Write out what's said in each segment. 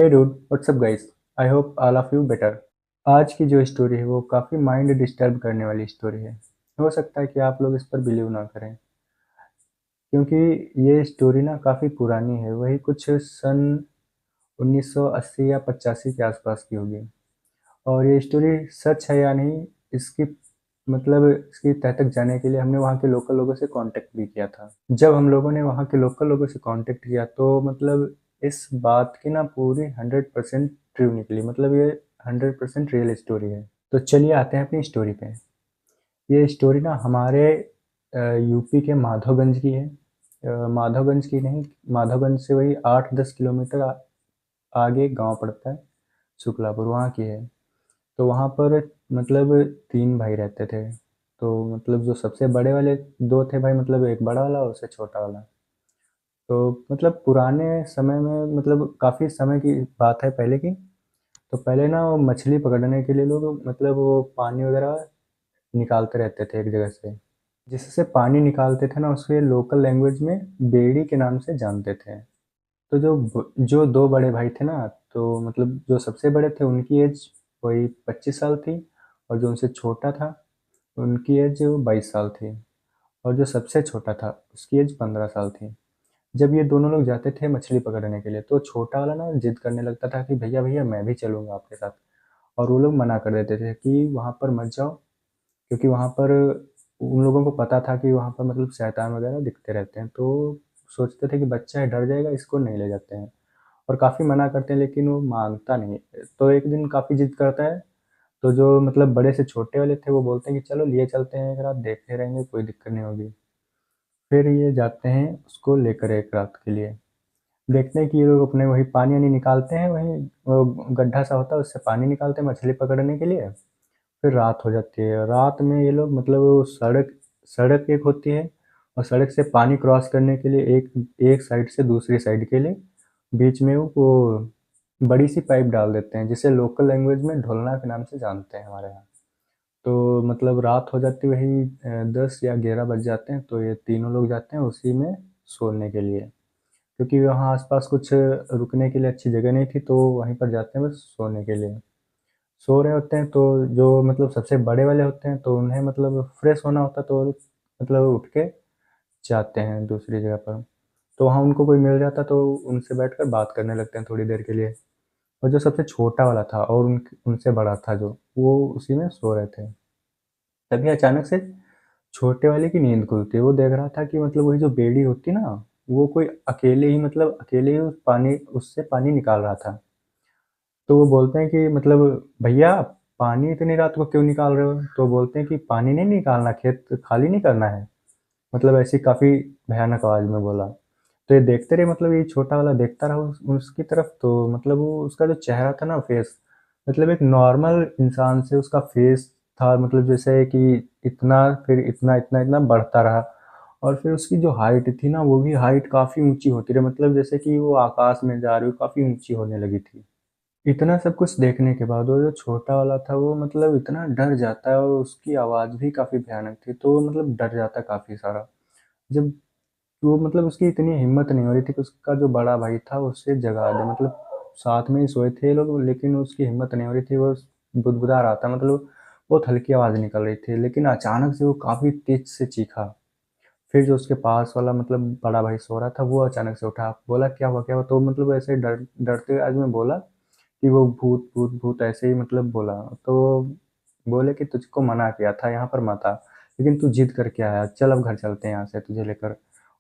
Hey dude, what's up guys? I hope all of you better. आज की जो story है वो काफ़ी माइंड डिस्टर्ब करने वाली स्टोरी है। हो सकता है कि आप लोग इस पर बिलीव ना करें, क्योंकि ये स्टोरी ना काफ़ी पुरानी है। वही कुछ सन 1980 या 85 के आसपास की होगी। और ये स्टोरी सच है या नहीं, इसकी इसकी तह तक जाने के लिए हमने वहाँ के लोकल लोगों से कांटेक्ट भी किया था। जब हम लोगों ने वहाँ के लोकल लोगों से कांटेक्ट किया तो इस बात की ना पूरी 100% ट्रू निकली। ये 100% रियल स्टोरी है। तो चलिए आते हैं अपनी स्टोरी पे। ये स्टोरी ना हमारे यूपी के माधवगंज की है। माधवगंज की नहीं, माधवगंज से वही 8-10 किलोमीटर आगे गांव पड़ता है, शुक्लापुर, वहाँ की है। तो वहाँ पर 3 भाई रहते थे। तो जो सबसे बड़े वाले 2 थे भाई, एक बड़ा वाला और उससे छोटा वाला। तो पुराने समय में, काफ़ी समय की बात है पहले की। तो पहले ना वो मछली पकड़ने के लिए लोग वो पानी वगैरह निकालते रहते थे एक जगह से। जिससे पानी निकालते थे ना, उसे लोकल लैंग्वेज में बेड़ी के नाम से जानते थे। तो जो 2 बड़े भाई थे ना, तो जो सबसे बड़े थे उनकी एज वही 25 साल थी, और जो उनसे छोटा था उनकी एज 22 साल थी, और जो सबसे छोटा था उसकी एज 15 साल थी। जब ये दोनों लोग जाते थे मछली पकड़ने के लिए, तो छोटा वाला ना जिद करने लगता था कि भैया भैया मैं भी चलूँगा आपके साथ। और वो लोग मना कर देते थे कि वहाँ पर मत जाओ, क्योंकि वहाँ पर उन लोगों को पता था कि वहाँ पर शैतान वगैरह दिखते रहते हैं। तो सोचते थे कि बच्चा है, डर जाएगा, इसको नहीं ले जाते हैं। और काफ़ी मना करते हैं, लेकिन वो मानता नहीं। तो एक दिन काफ़ी जिद करता है। तो जो बड़े से छोटे वाले थे वो बोलते हैं कि चलो लिए चलते हैं, एक रात देखते रहेंगे, कोई दिक्कत नहीं होगी। फिर ये जाते हैं उसको लेकर एक रात के लिए। देखते हैं कि ये लोग अपने वही पानी-वानी निकालते हैं, वहीं वो गड्ढा सा होता है उससे पानी निकालते हैं मछली पकड़ने के लिए। फिर रात हो जाती है। रात में ये लोग वो सड़क सड़क एक होती है, और सड़क से पानी क्रॉस करने के लिए एक एक साइड से दूसरी साइड के लिए बीच में वो बड़ी सी पाइप डाल देते हैं, जिसे लोकल लैंग्वेज में ढोलना के नाम से जानते हैं हमारे यहाँ। तो रात हो जाती वही 10 या 11 बज जाते हैं, तो ये तीनों लोग जाते हैं उसी में सोने के लिए। क्योंकि वहाँ आस-पास कुछ रुकने के लिए अच्छी जगह नहीं थी, तो वहीं पर जाते हैं बस सोने के लिए। सो रहे होते हैं, तो जो सबसे बड़े वाले होते हैं, तो उन्हें फ्रेश होना होता है, तो उठ के जाते हैं दूसरी जगह पर। तो वहाँ उनको कोई मिल जाता, तो उनसे बैठकर बात करने लगते हैं थोड़ी देर के लिए। और जो सबसे छोटा वाला था और उनसे बड़ा था जो, वो उसी में सो रहे थे। तभी अचानक से छोटे वाले की नींद खुलती है। वो देख रहा था कि वही जो बेड़ी होती ना, वो कोई अकेले ही उस पानी उससे पानी निकाल रहा था। तो वो बोलते हैं कि भैया, पानी इतनी रात को क्यों निकाल रहे हो? तो बोलते हैं कि पानी नहीं निकालना, खेत खाली नहीं करना है। ऐसी काफ़ी भयानक आवाज़ में बोला। तो ये देखते रहे, ये छोटा वाला देखता रहा उसकी तरफ। तो वो उसका जो चेहरा था ना, फेस, एक नॉर्मल इंसान से उसका फेस था। जैसे कि इतना, फिर इतना, इतना, इतना बढ़ता रहा। और फिर उसकी जो हाइट थी ना, वो भी हाइट काफ़ी ऊँची होती रही। जैसे कि वो आकाश में जा रही हो, काफ़ी ऊँची होने लगी थी। इतना सब कुछ देखने के बाद वो जो छोटा वाला था, वो इतना डर जाता है, और उसकी आवाज़ भी काफ़ी भयानक थी, तो वो डर जाता है काफ़ी सारा। जब वो उसकी इतनी हिम्मत नहीं हो रही थी कि उसका जो बड़ा भाई था उसे जगा दे। साथ में ही सोए थे ये लोग, लेकिन उसकी हिम्मत नहीं हो रही थी, वो बुदबुदा रहा था। बहुत हल्की आवाज़ निकल रही थी, लेकिन अचानक से वो काफ़ी तेज़ से चीखा। फिर जो उसके पास वाला बड़ा भाई सो रहा था, वो अचानक से उठा, बोला क्या हुआ, क्या हुआ? तो ऐसे डरते हुए आदमी बोला कि वो भूत, भूत, भूत, ऐसे ही बोला। तो बोले कि तुझको मना किया था यहाँ पर मत आ, लेकिन तू जिद करके आया, चल अब घर चलते हैं यहाँ से तुझे लेकर।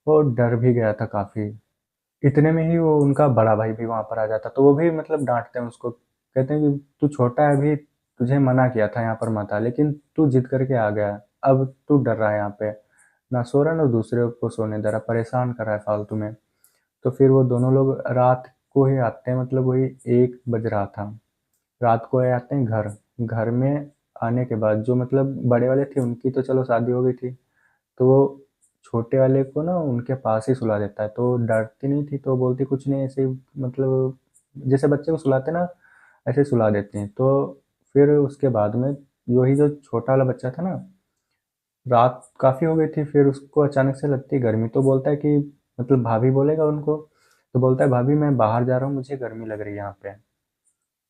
वो डर भी गया था काफ़ी। इतने में ही वो उनका बड़ा भाई भी वहाँ पर आ जाता, तो वो भी डाँटते हैं उसको, कहते हैं कि तू छोटा है अभी, तुझे मना किया था यहाँ पर मत आ, लेकिन तू जिद करके आ गया, अब तू डर रहा है यहाँ पे, ना सो रहा है, ना दूसरे को सोने दे रहा, परेशान कर रहा है फालतू में। तो फिर वो दोनों लोग रात को ही आते हैं, वही 1 बज रहा था। रात को ये आते हैं घर। घर में आने के बाद जो बड़े वाले थे उनकी तो चलो शादी हो गई थी, तो वो छोटे वाले को ना उनके पास ही सुला देता है। तो डरती नहीं थी, तो बोलती कुछ नहीं, ऐसे ही जैसे बच्चे को सुलाते ना, ऐसे सुला देती हैं। तो फिर उसके बाद में वही जो छोटा वाला बच्चा था ना, रात काफ़ी हो गई थी, फिर उसको अचानक से लगती है गर्मी, तो बोलता है कि भाभी बोलेगा उनको। तो बोलता है भाभी मैं बाहर जा रहा हूँ, मुझे गर्मी लग रही है यहाँ पे।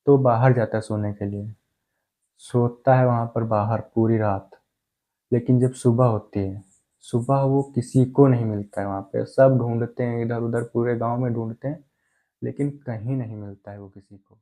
तो बाहर जाता है सोने के लिए, सोता है वहाँ पर बाहर पूरी रात। लेकिन जब सुबह होती है, सुबह वो किसी को नहीं मिलता है वहाँ पे, सब ढूंढते हैं इधर उधर पूरे गांव में ढूंढते हैं, लेकिन कहीं नहीं मिलता है वो किसी को।